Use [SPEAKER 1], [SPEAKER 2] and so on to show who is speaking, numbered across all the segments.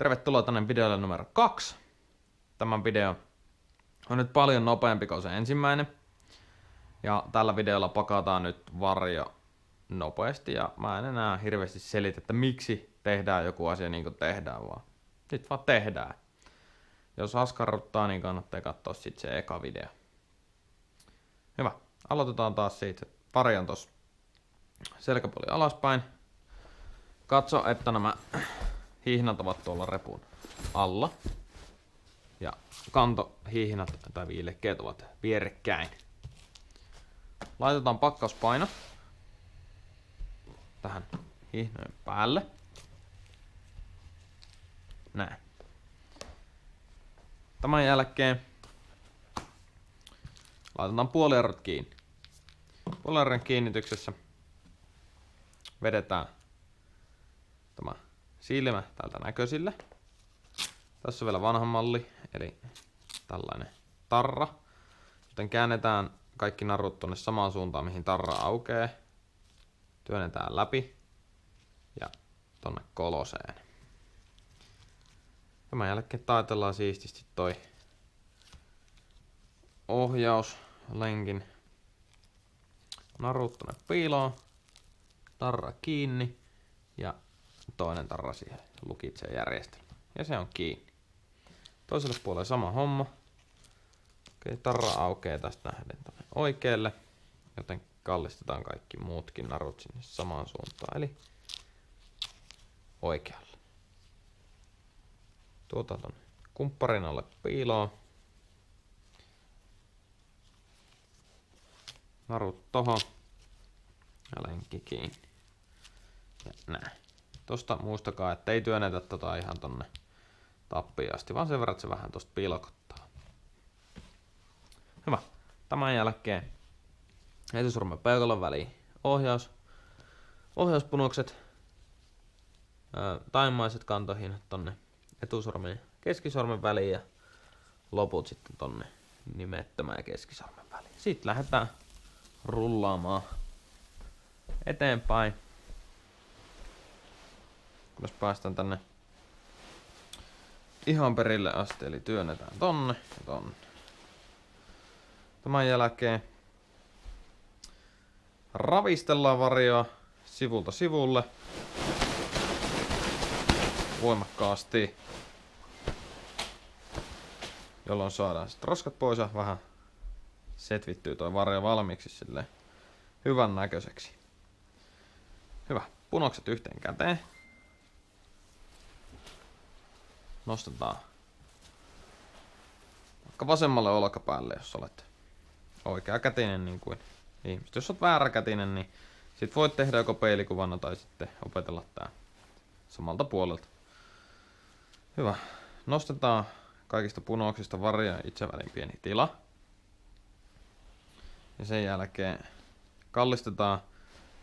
[SPEAKER 1] Tervetuloa tänne videolle numero 2. Tämä video on nyt paljon nopeampi kuin se ensimmäinen. Ja tällä videolla pakataan nyt varjo nopeasti ja mä en enää hirveästi selitä, että miksi tehdään joku asia niin kuin tehdään, vaan nyt vaan tehdään. Jos askarruttaa, niin kannattaa katsoa sitten se eka video. Hyvä. Aloitetaan taas siitä, että varjon tossa selkäpuoli alaspäin. Katso, että nämä hihnat ovat tuolla repun alla. Ja kantohihnat tai viilekkeet ovat vierekkäin. Laitetaan pakkauspaino tähän hihnojen päälle. Näin. Tämän jälkeen laitetaan puolijarrut kiinni. Puolijarren kiinnityksessä vedetään tämä silmä tältä näköisille. Tässä on vielä vanha malli, eli tällainen tarra. Joten käännetään kaikki narut tuonne samaan suuntaan, mihin tarra aukeaa. Työnnetään läpi ja tonne koloseen. Tämän jälkeen taitellaan siististi toi ohjauslenkin narut tonne piiloon. Tarra kiinni ja toinen tarra siihen lukitsee järjestelmä. Ja se on kiinni. Toiselle puolelle sama homma. Okei, tarra aukeaa tästä nähden tonne oikealle, joten kallistetaan kaikki muutkin narut sinne samaan suuntaan, eli oikealle. Tuota tonne kumpparin alle piiloon. Narut tohon ja lenkki kiinni. Ja näin. Tosta muistakaa, että ei työnnetä tota ihan tonne tappiin asti, vaan sen verran, että se vähän tosta pilkottaa. Hyvä. Tämän jälkeen etusormen peukalon väliin ohjauspunokset, taimaiset kantohihnat tonne etusormen ja keskisormen väliin ja loput sitten tonne nimettömän ja keskisormen väliin. Sitten lähdetään rullaamaan eteenpäin. Kunnes päästään tänne ihan perille asti, eli työnnetään tonne ja tonne. Tämän jälkeen ravistellaan varjoa sivulta sivulle voimakkaasti, jolloin saadaan sitten roskat pois ja vähän setvittyy toi varjo valmiiksi silleen hyvän näköiseksi. Hyvä. Punokset yhteen käteen. Nostetaan vaikka vasemmalle olkapäälle, jos olet oikeakätinen niin kuin ihmiset. Jos olet vääräkätinen, niin sit voit tehdä joko peilikuvana tai sitten opetella tää samalta puolelta. Hyvä. Nostetaan kaikista punoksista varjoja itse väliin pieni tila. Ja sen jälkeen kallistetaan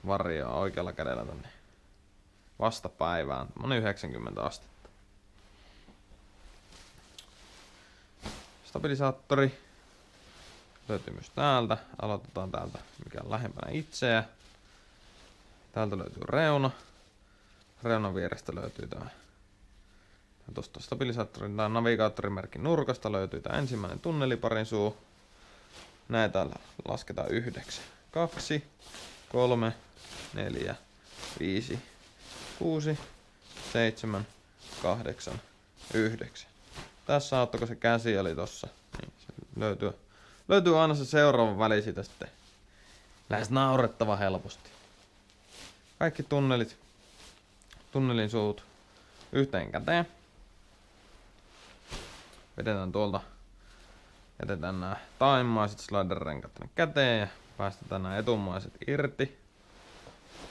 [SPEAKER 1] varjoa oikealla kädellä tonne vastapäivään. Tämmönen 90 astetta. Stabilisaattori löytyy myös täältä. Aloitetaan täältä, mikä on lähempänä itseä. Täältä löytyy reuna. Reunan vierestä löytyy tämä. Tuosta stabilisaattorin tai navigaattorimerkin nurkasta löytyy tämä ensimmäinen tunneliparin suu. Näitä lasketaan 9. 2, 3, 4, 5, 6, 7, 8, 9. Tässä auttako se käsi oli tossa. Niin, se löytyy aina se seuraava väli siitä sitten. Lähes naurettava helposti. Kaikki tunnelin suut yhteen käteen. Vedetään tuolta. Jätetään nämä taimaiset slider-renkat tänne käteen ja päästetään nämä etumaiset irti.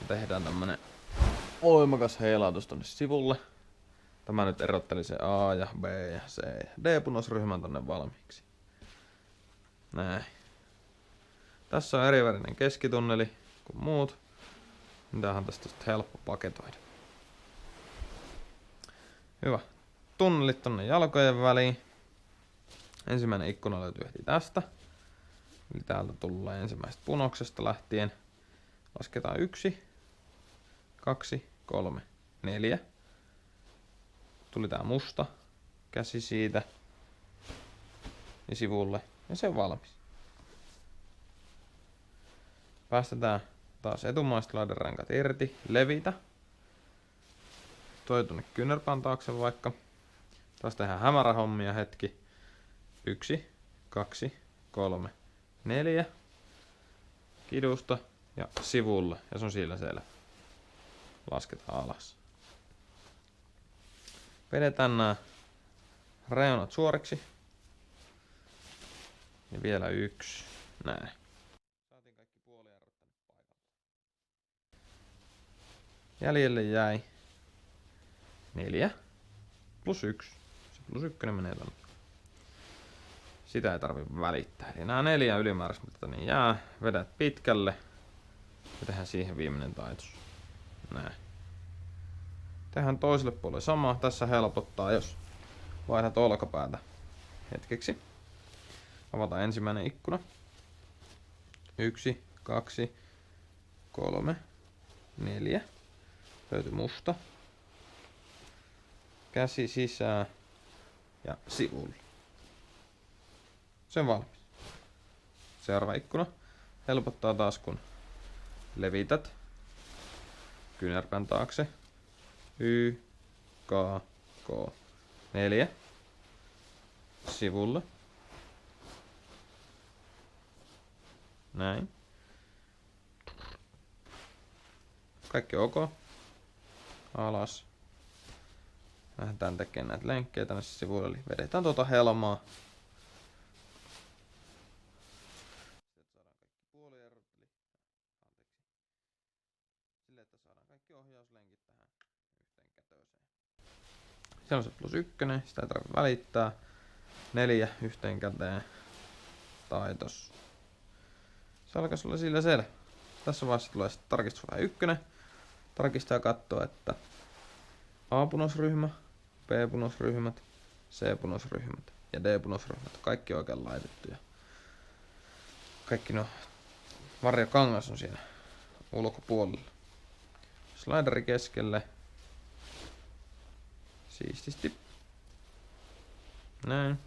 [SPEAKER 1] Ja tehdään tämmönen voimakas heilautus tonne sivulle. Tämä nyt erotteli se A ja B ja C ja D-punosryhmän tonne valmiiksi. Näin. Tässä on erivärinen keskitunneli kuin muut. Mitähän tästä on helppo paketoida. Hyvä. Tunnelit tonne jalkojen väliin. Ensimmäinen ikkuna löytyy heti tästä. Eli täältä tulee ensimmäisestä punoksesta lähtien. Lasketaan 1, 2, 3, 4. tuli tää musta käsi siitä ja sivulle ja se on valmis. Päästetään taas etumaiset laidanrenkaat irti, levitä. Toi tuonne kyynärpään taakse vaikka. Taas tehdään hämärähommia hetki. 1, 2, 3, 4. Kidusta ja sivulle ja se on sillä selvä. Lasketaan alas. Vedetään nämä reunat suoriksi. Ja vielä yksi. Näin. Saatiin kaikki puolijarrut tänne paikalle. Jäljelle jäi 4 plus 1. Se plus 1 menee tänne. Sitä ei tarvi välittää. Eli nämä 4 ylimääräistä niin jää. Vedät pitkälle. Ja tehdään siihen viimeinen taitus. Näin. Tehdään toiselle puolelle sama. Tässä helpottaa, jos vaihdat olkapäätä hetkeksi. Avataan ensimmäinen ikkuna. 1, 2, 3, 4. Löytyy musta. Käsi sisään ja sivulle. Se on valmis. Seuraava ikkuna helpottaa taas kun levität kyynärpään taakse. Y, K, K. 4. Sivulle. Näin. Kaikki ok. Alas. Lähdetään tekemään näitä lenkkejä tänne sivuille. Eli vedetään tuota helmaa. Sille, että saadaan kaikki ohjauslenkit tähän yhteen kätöseen. Siellä on se plus 1, sitä ei tarvitse välittää. 4 yhteen käteen. Taitos. Se alkaisi olla sillä selvä. Tässä vaiheessa tulee sitten tarkistusvaihe 1. Tarkistaa ja katsoo, että A-punosryhmä, B-punosryhmät, C-punosryhmät ja D-punosryhmät. Kaikki oikein laitettuja. Kaikki no varjokangas on siinä ulkopuolella. Slideri keskelle. Siististi. Näin.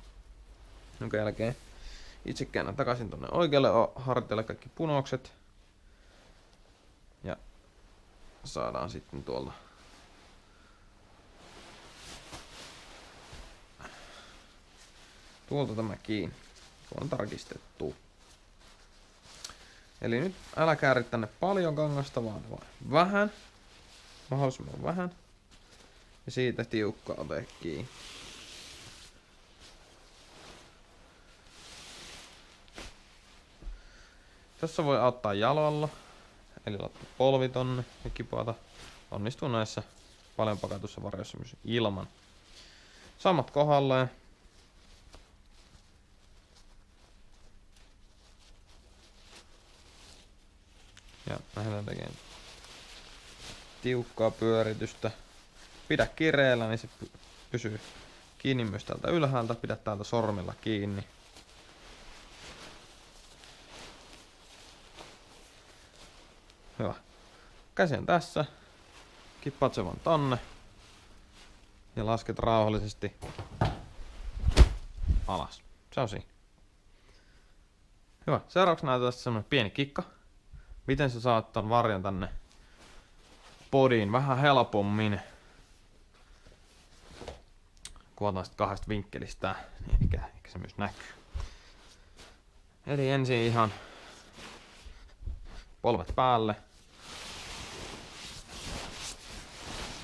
[SPEAKER 1] Jonka jälkeen itse käännän takaisin tonne oikealle hartialle kaikki punokset. Ja saadaan sitten tuolta tämä kiinni, kun on tarkistettu. Eli nyt älä kääri tänne paljon kangasta, vaan vähän. Mahdollisimman vähän. Ja siitä tiukka ote kiinni. Tässä voi auttaa jaloilla. Eli laittaa polvi tonne ja kipata. Onnistuu näissä paljon pakatussa varjossa myös ilman. Samat kohdalleen. Ja lähdetään tekemään tiukkaa pyöritystä. Pidä kireellä, niin se pysyy kiinni myös täältä ylhäältä. Pidä täältä sormilla kiinni. Hyvä. Käsi on tässä. Kippaat se vaan tonne. Ja lasket rauhallisesti alas. Se on siinä. Hyvä. Seuraavaksi näytetään semmonen pieni kikka. Miten sä saat ton varjon tänne podiin vähän helpommin. Kuvataan sit 2 vinkkelistä, niin ehkä se myös näkyy. Eli ensin ihan polvet päälle.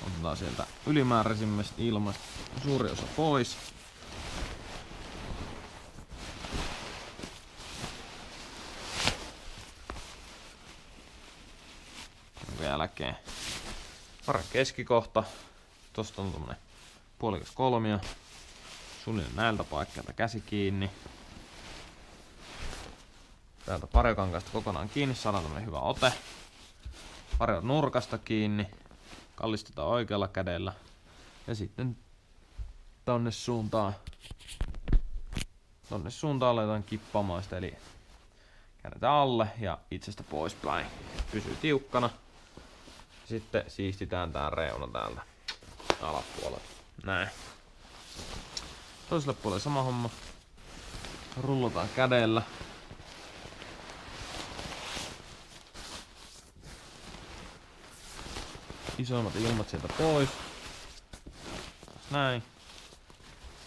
[SPEAKER 1] Otetaan sieltä ylimääräisimmästä ilmasta suuri osa pois. Jonka jälkeen varre keskikohta. Tosta on tommonen puolikas kolmio. Suunnilleen näiltä paikkeilta käsi kiinni. Täältä varjokankaasta kokonaan kiinni, saadaan tämmönen hyvä ote. Varjon nurkasta kiinni. Kallistetaan oikealla kädellä. Ja sitten tonne suuntaan aletaan kippaamaan sitä, eli käännetään alle ja itsestä poispäin. Pysyy tiukkana. Sitten siistitään tää reuna täältä alapuolelta. Näin. Toiselle puolelle sama homma. Rullataan kädellä. Isommat ilmat sieltä pois. Näin.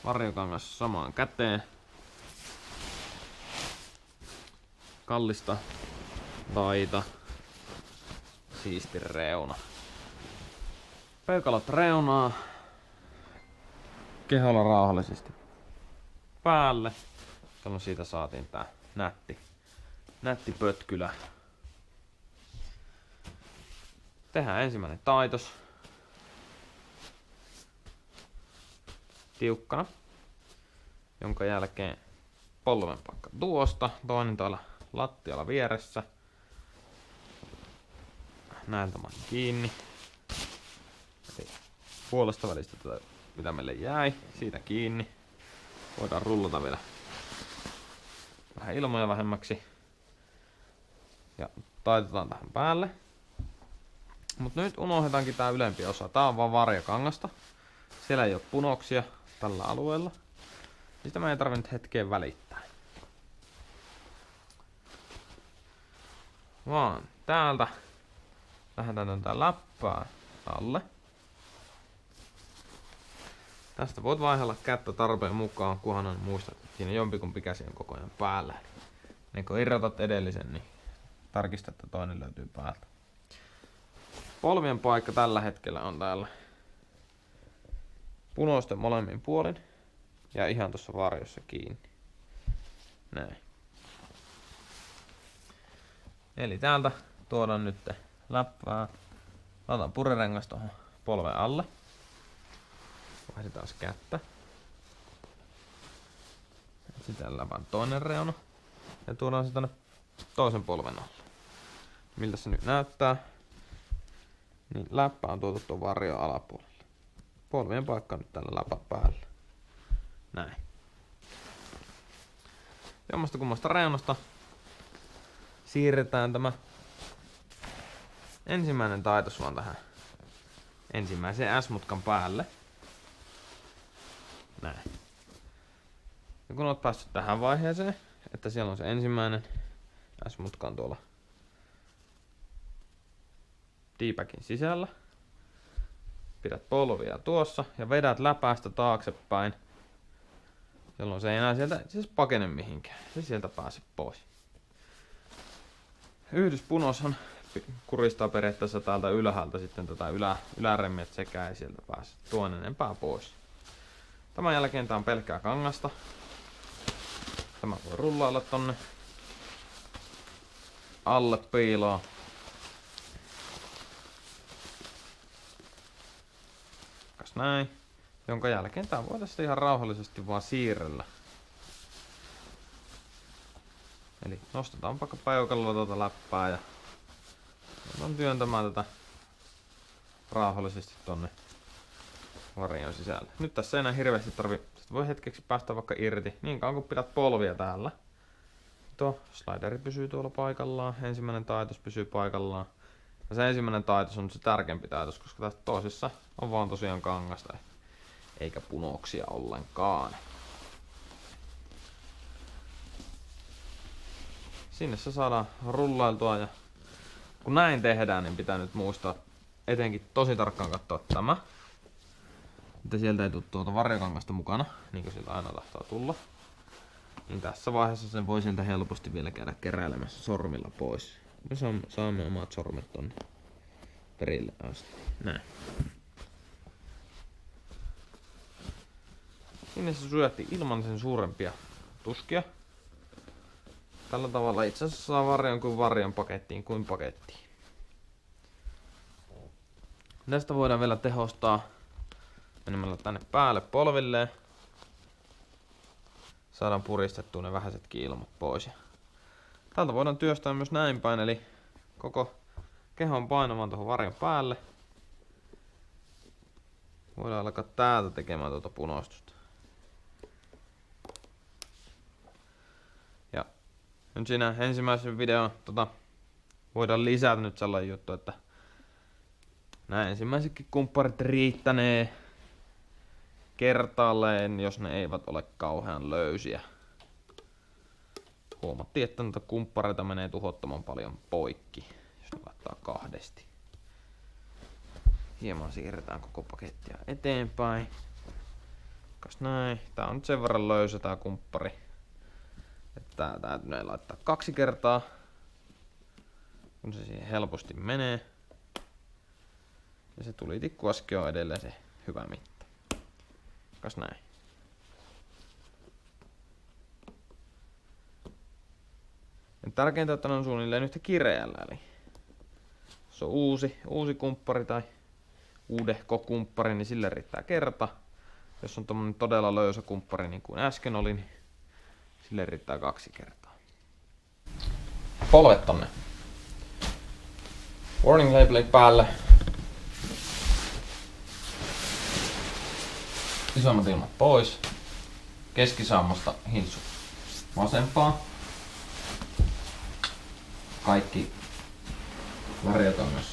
[SPEAKER 1] Varjokangas samaan käteen. Kallista taita. Siisti reuna. Peukalot reunaa. Keholla rauhallisesti päälle. Silloin siitä saatiin tää nätti pötkylä. Tehdään ensimmäinen taitos. Tiukkana. Jonka jälkeen polven paikka tuosta. Toinen täällä lattialla vieressä. Näiltä mä kiinni. Eli puolesta välistä tätä, mitä meille jäi, siitä kiinni. Voidaan rullata vielä vähän ilmoja vähemmäksi. Ja taitetaan tähän päälle. Mut nyt unohdetaankin tää ylempi osa. Tää on vaan varjokangasta. Siellä ei oo punoksia tällä alueella. Niistä mä ei tarvi nyt hetkeen välittää. Vaan täältä lähdetään tätä läppää alle. Tästä voit vaihella kättä tarpeen mukaan, kunhan muistat, että siinä jompikumpi käsi on koko ajan päällä. Niin kun irrotat edellisen, niin tarkista, että toinen löytyy päältä. Polvien paikka tällä hetkellä on täällä punoisten molemmin puolin ja ihan tuossa varjossa kiinni. Näin. Eli täältä tuodaan nyt läppää. Laitetaan purirengas tuohon polven alle. Vaihdetaan kättä. Sitten läpään toinen reuna. Ja tuodaan se tänne toisen polven alle. Miltä se nyt näyttää? Niin läppä on tuotu tuon varjon alapuolelle. Polvien paikka on nyt tällä läpän päällä. Näin. Jommasta kummasta reunasta siirretään tämä ensimmäinen taitos vaan tähän ensimmäiseen S-mutkan päälle. Näin. Ja kun olet päässyt tähän vaiheeseen, että siellä on se ensimmäinen S-mutka on tuolla D-packin sisällä. Pidät polvia tuossa ja vedät läpäästä taaksepäin. Silloin se ei enää sieltä siis pakene mihinkään. Se sieltä pääse pois. Yhdyspunoshan kuristaa periaatteessa täältä ylhäältä sitten tätä yläremmiä, että sekään ei sieltä pääse tuon enempää pois. Tämän jälkeen tää on pelkkää kangasta. Tämä voi rullailla tonne alle piiloon. Kas näin. Jonka jälkeen tää voi tästä ihan rauhallisesti vaan siirrellä. Eli nostetaan vaikka peukalolla tuota läppää ja on työntämään tätä rauhallisesti tonne varjon sisälle. Nyt tässä ei enää hirveästi tarvi, voi hetkeksi päästä vaikka irti, niin kauan kun pidät polvia täällä. Tuo slideri pysyy tuolla paikallaan, ensimmäinen taitos pysyy paikallaan. Ja se ensimmäinen taitos on se tärkeämpi taitos, koska tässä toisessa on vaan tosiaan kangasta, eikä punoksia ollenkaan. Sinne se saadaan rullailtua ja kun näin tehdään, niin pitää nyt muistaa etenkin tosi tarkkaan katsoa tämä. Että sieltä ei tule tuota varjokangasta mukana, niin kuin sieltä aina tahtoo tulla. Niin tässä vaiheessa sen voi sieltä helposti vielä käydä keräilemässä sormilla pois. Me saamme omat sormet tonne perille asti. Näin. Sinne se sujahti ilman sen suurempia tuskia. Tällä tavalla itse asiassa saa varjon kuin varjon pakettiin kuin pakettiin. Tästä voidaan vielä tehostaa menemällä tänne päälle polvilleen. Saadaan puristettua ne vähäisetkin ilmat pois. Täältä voidaan työstää myös näin päin, eli koko kehon painamaan tuohon varjon päälle. Voidaan alkaa täältä tekemään tuota punostusta. Ja nyt siinä ensimmäisen videon voidaan lisätä nyt sellainen juttu, että nämä ensimmäisetkin kumpparit riittänee. kertaalleen, jos ne eivät ole kauhean löysiä. Huomattiin, että noita kumppareita menee tuhottoman paljon poikki, jos ne laittaa kahdesti. Hieman siirretään koko pakettia eteenpäin. Kas näin. Tää on nyt sen verran löysä tää kumppari, että tää täytyy laittaa 2 kertaa, kun se siihen helposti menee. Ja se tulitikkuaski on edelleen se hyvä mitta. Kas näin. Ja tärkeintä, että ne on suunnilleen yhtä kireällä, eli jos on uusi kumppari tai uudehko kumppari, niin sille riittää kerta. Jos on tommonen todella löysä kumppari niin kuin äsken oli, niin sille riittää 2 kertaa. Polvet tonne warning labelit päälle. Isommat ilmat pois. Keskisammasta hinssu vasempaa. Kaikki varjot on myös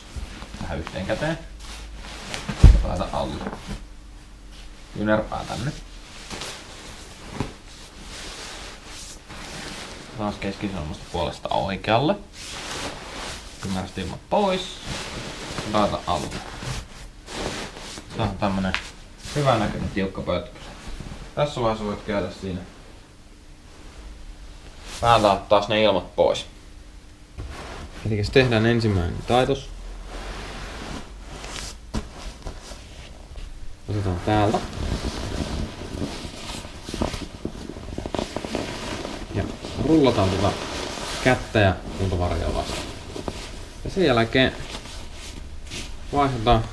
[SPEAKER 1] tähän yhteen käteen. Laita alle. Kyynärpää tänne. Taas keskisammasta puolesta oikealle. Kyynärstä ilmat pois. Laita alle. Tää on tämmönen hyvän näköinen tiukka pötkö. Tässä vaiheessa voit käydä siinä. Päältä taas ne ilmat pois. Eli tehdään ensimmäinen taitos. Otetaan täältä. Ja rullataan tuota kättä ja kuntovarjoa vastaan. Ja sen jälkeen vaihdetaan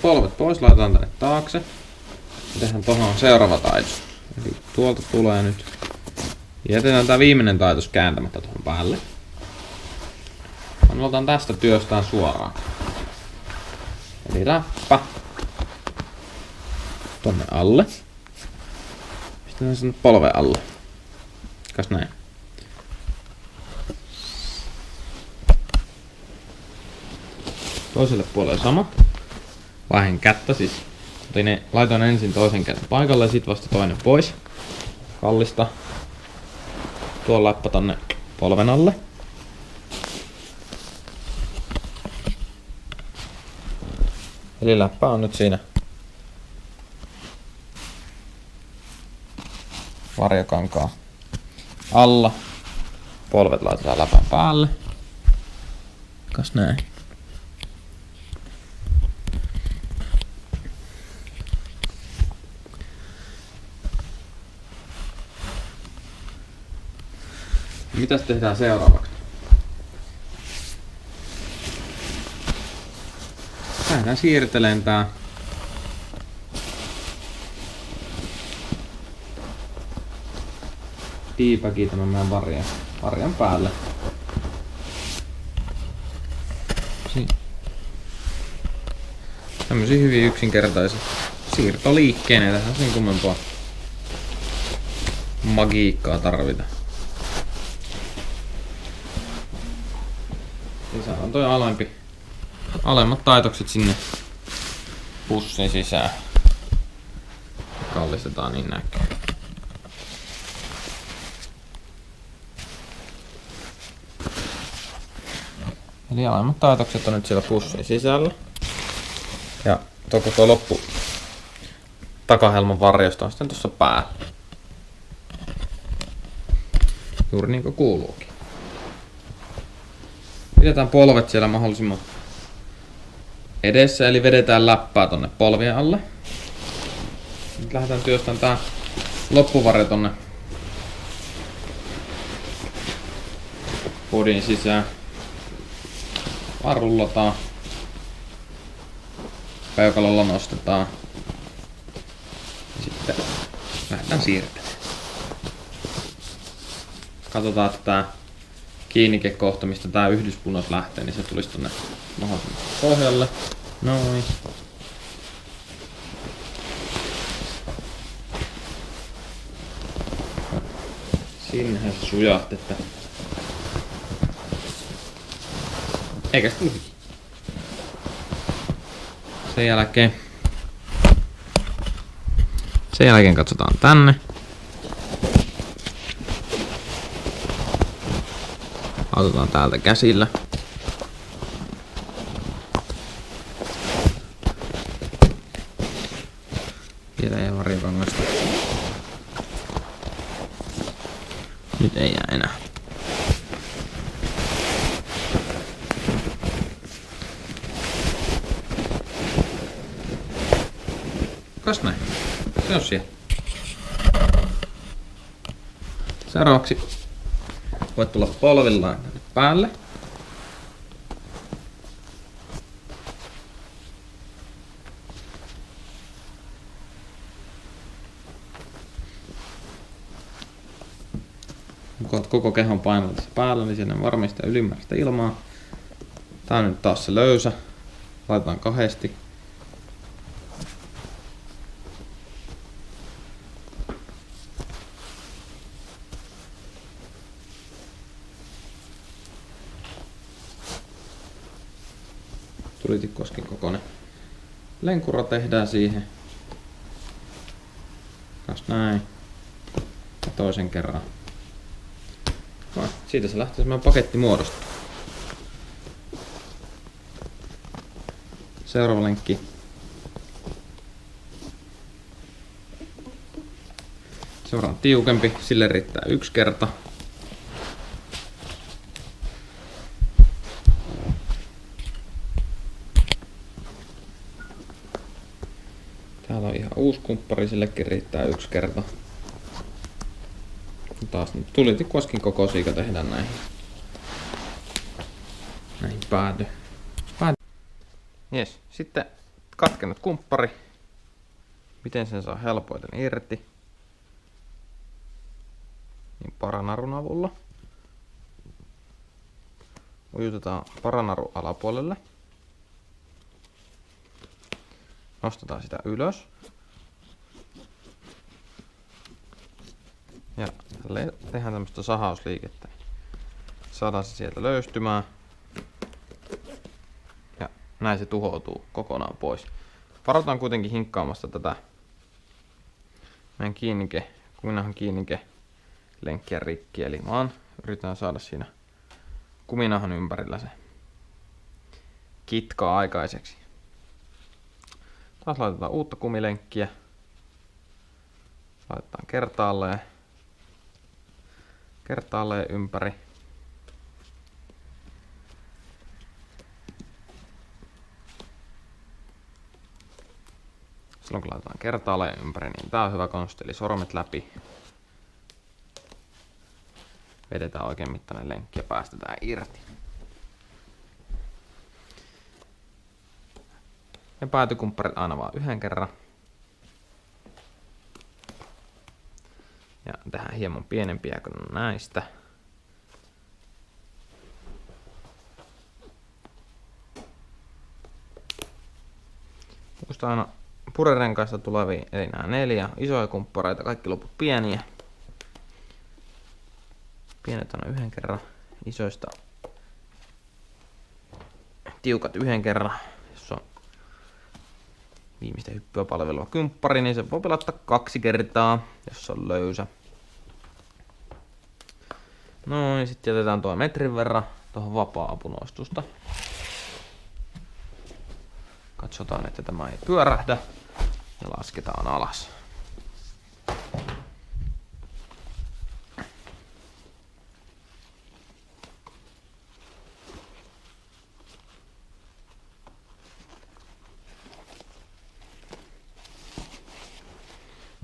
[SPEAKER 1] polvet pois, laitetaan tänne taakse. Ja tehdään tuohon seuraava taitos. Eli tuolta tulee nyt. Jätetään tää viimeinen taitos kääntämättä tuohon päälle. Aloitetaan tästä työstään suoraan. Eli läppä tonne alle. Pistetään sen polven alle. Kas näin. Toiselle puolelle sama. Vaihen kättä siis. Laitoin ensin toisen käden paikalle ja sit vasta toinen pois. Kallista. Tuo läppä tonne polven alle. Eli läppä on nyt siinä varjokankaan alla. Polvet laitetaan läpän päälle. Kas näin. Mitäs tehdään seuraavaksi? Lähdetään siirtelemään tää teabagi tämän meidän varjan päälle. Tämmösiä hyvin yksinkertaisia siirtoliikkeen, ei tähän sen kummempaa magiikkaa tarvita. Niin saadaan toi alemmat taitokset sinne pussin sisään. Kallistetaan niin näkyy. Eli alemmat taitokset on nyt siellä pussin sisällä. Ja tuo loppu takahelman varjosta on sitten tuossa päällä. Juuri niin kuin kuuluukin. Pidetään polvet siellä mahdollisimman edessä, eli vedetään läppää tonne polvien alle. Nyt lähdetään työstämään tää loppuvarjo tonne bodin sisään. Vaan rullataan. Peukalolla nostetaan. Ja sitten lähdetään siirtelemään. Katsotaan, että tää kiinnikekohta, mistä tää yhdyspunos lähtee, niin se tulisi tonne mahdollisimman pohjalle. Noin. Sinnehän se sujahti, että eikä se tuli. Sen jälkeen Sen jälkeen katsotaan tänne. Otetaan täältä käsillä. Vielä ei varikangasta. Nyt ei jää enää. Kas näin. Se on siellä. Seuraavaksi voit tulla polvillaan tänne päälle. Kun olet koko kehon painalla tässä päällä, niin siinä on varmista ylimääräistä ilmaa. Tää on nyt taas se löysä. Laitetaan kahdesti. Tulitikkoskin kokoinen lenkura tehdään siihen. Kas näin. Ja toisen kerran. No, siitä se lähtee semmoinen paketti muodostua. Seuraava lenkki. Seuraava on tiukempi, sille riittää 1 kerta. Täällä on ihan uusi kumppari, sillekin riittää 1 kerta. Taas nyt tulitikkoskin kokoisia tehdään näihin pääty. Jes, sitten katkennut kumppari. Miten sen saa helpoiten irti? Niin paranarun avulla. Ujutetaan paranaru alapuolelle. Nostetaan sitä ylös. Ja tehdään tämmöistä sahausliikettä. Saadaan se sieltä löystymään. Ja näin se tuhoutuu kokonaan pois. Varotaan kuitenkin hinkkaamasta tätä meidän kuminahan kiinnike lenkkiä rikki. Eli vaan yritetään saada siinä kuminahan ympärillä se kitka aikaiseksi. Taas laitetaan uutta kumilenkkiä. Laitetaan kertaalleen ympäri. Silloin kun laitetaan kertaalleen ympäri, niin tää on hyvä konsti, eli sormet läpi. Vedetään oikein mittainen lenkki ja päästetään irti. Ja päätykumpparit aina vaan 1 kerran. Ja tehdään hieman pienempiä kuin näistä. Muista aina purerenkaista tulevia, eli nämä 4 isoja kumppareita, kaikki loput pieniä. Pienet aina 1 kerran, isoista tiukat 1 kerran. Jos on viimeistä hyppyä palvelua kymppari, niin se voi pelata 2 kertaa, jos se on löysä. No niin, sitten jätetään tuo metrin verran tuohon vapaa-apunoistusta. Katsotaan, että tämä ei pyörähdä ja lasketaan alas.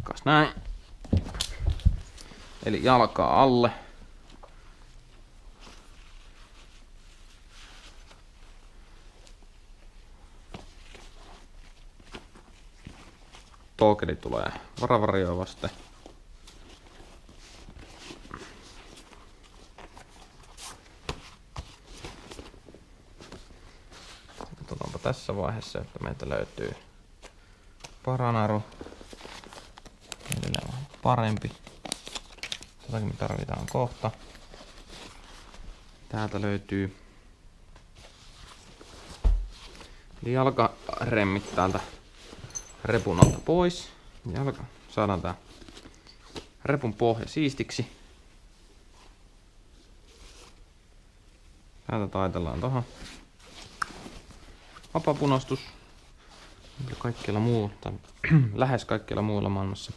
[SPEAKER 1] Kas näin. Eli jalkaa alle. Tookeli tulee varavarioa vasten. Katsotaanpa tässä vaiheessa, että meiltä löytyy paranaru. Edelleen vähän parempi. Tätäkin me tarvitaan kohta. Täältä löytyy jalkaremmit täältä repun alta pois. saadaan tää repun pohja siistiksi. Täältä taitellaan tohon. Vapapunostus. Kaikkialla muualla, tai lähes kaikkialla muualla maailmassa.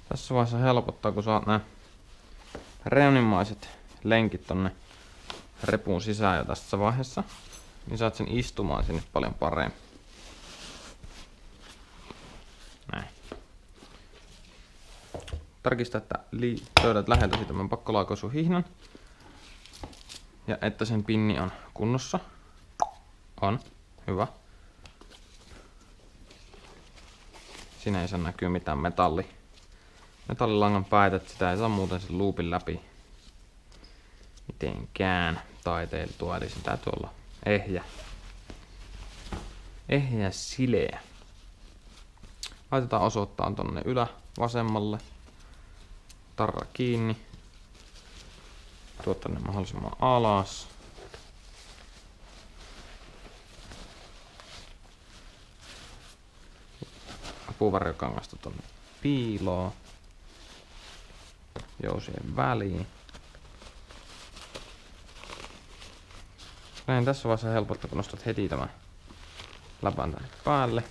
[SPEAKER 1] Tässä vaiheessa helpottaa, kun saat nää reunimmaiset lenkit tonne repun sisään jo tässä vaiheessa, niin saat sen istumaan sinne paljon paremmin. Näin. Tarkista, että löydät läheltä tämän pakkolaukaisuhihnan ja että sen pinni on kunnossa. On. Hyvä. Siinä ei saa näkyä mitään metallilangan päitä, että sitä ei saa muuten sen loopin läpi mitenkään taiteiltua, eli sen täytyy olla ehjä sileä. Laitetaan osoittaan tonne vasemmalle. Tarra kiinni. Tuo tänne mahdollisimman alas. Puuvarjokangasta tonne piiloon. Jousien väliin. Näin tässä vaiheessa helpottaa, kun nostat heti tämän läpän tänne päälle.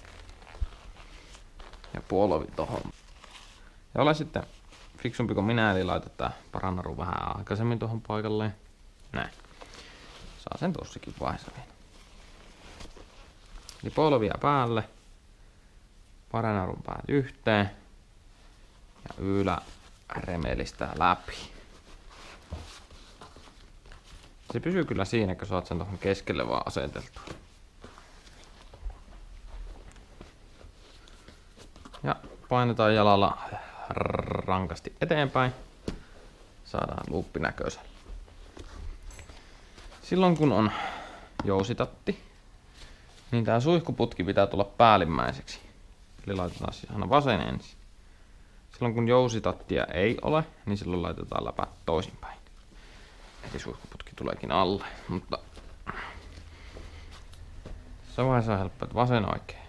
[SPEAKER 1] Ja polvi tohon. Ja ole sitten fiksumpi kuin minä, eli laitat tää paranaru vähän aikaisemmin tuohon paikalleen. Näin. Saa sen tossakin vaiheessa vielä. Eli polvia päälle. Paranarun päät yhteen. Ja remelistää läpi. Se pysyy kyllä siinä, kun saat sen tuohon keskelle vaan aseteltua. Ja painetaan jalalla rankasti eteenpäin. Saadaan luuppi näköiselle. Silloin kun on jousitatti, niin tää suihkuputki pitää tulla päällimmäiseksi. Eli laitetaan siis aina vasen ensin. Silloin kun jousitattia ei ole, niin silloin laitetaan läpät toisinpäin. Eli suihkuputki tuleekin alle, mutta tässä vaiheessa on helppo, että vasen oikein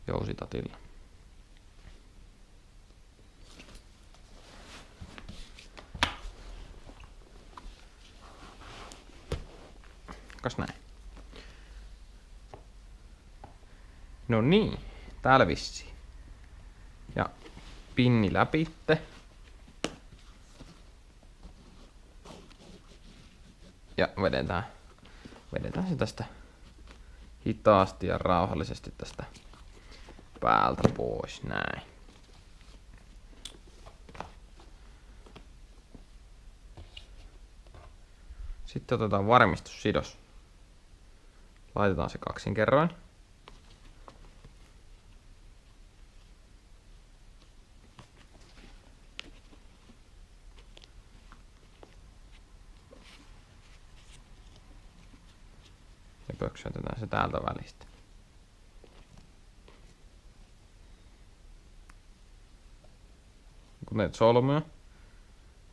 [SPEAKER 1] jousitatilla. Kas näin. No niin, täällä vissiin. Ja pinni läpitte. Ja vedetään se tästä hitaasti ja rauhallisesti tästä päältä pois, näin. Sitten otetaan varmistussidos. Laitetaan se kaksinkerroin. Ja pöksytetään se täältä välistä. Kun teet solmua,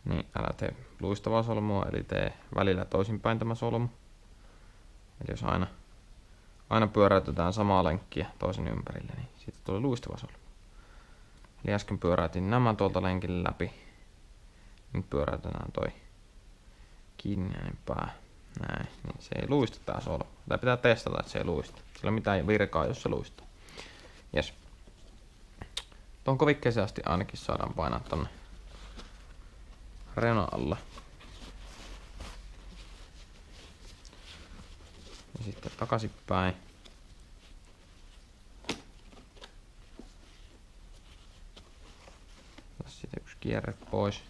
[SPEAKER 1] niin älä tee luistavaa solmua, eli tee välillä toisinpäin tämä solmu. Eli jos aina pyöräytetään samaa lenkkiä toisen ympärille, niin siitä tulee luistava solmu. Eli äsken pyöräytin nämä tuolta lenkin läpi. Nyt pyöräytetään toi kiinniäinen pää. Näin, niin se ei luista tää solmu. Tää pitää testata, että se ei luista. Sillä ei ole mitään virkaa, jos se luistaa. Jes. Tuohon kovikkeeseen asti ainakin saadaan painaa tonne reunan alla. Ja sitten takaisinpäin. Tässä siitä yksi kierre pois.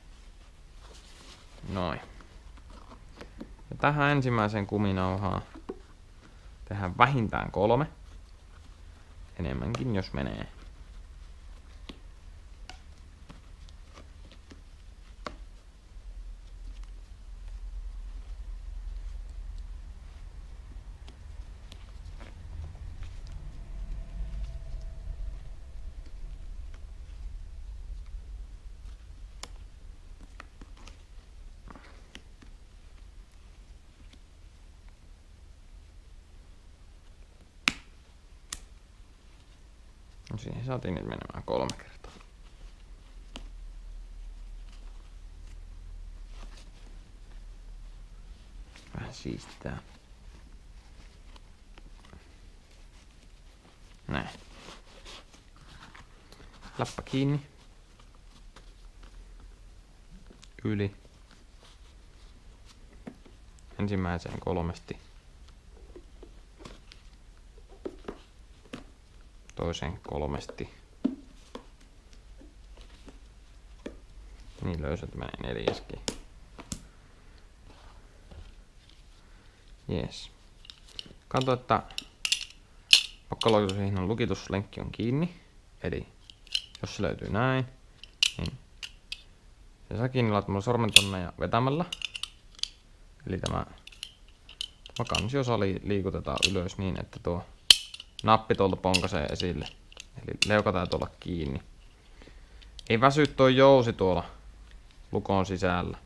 [SPEAKER 1] Noin. Ja tähän ensimmäiseen kuminauhaan tehdään vähintään 3. Enemmänkin jos menee. No siihen saatiin nyt menemään 3 kertaa. Vähän siistää. Näin. Läppä kiinni. Yli. Ensimmäiseen 3. Toiseen 3. Niin löysät menee 4. Jees. Katso, että pakkoluokitushinnan lukituslenkki on kiinni. Eli jos se löytyy näin, niin se saa kiinni laittamalla sormen tonne ja vetämällä. Eli tämä kansiosa liikutetaan ylös niin, että tuo nappi tuolta ponkaisee esille. Eli leuka täytyy olla kiinni. Ei väsy tuo jousi tuolla lukon sisällä.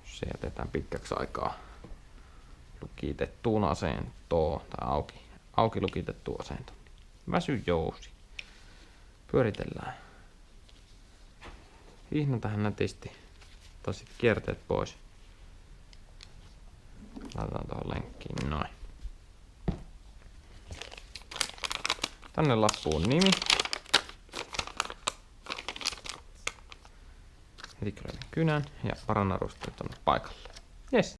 [SPEAKER 1] Se jätetään pitkäksi aikaa lukitettuun asentoon tai auki lukitettuun asentoon. Väsy jousi. Pyöritellään. Hihna tähän nätisti. Tai sitten kierteet pois. Laitetaan tuohon lenkkiin noin. Tänne lappuun nimi. Hetiköiden kynän ja parannarusteet tonne paikalle. Jes.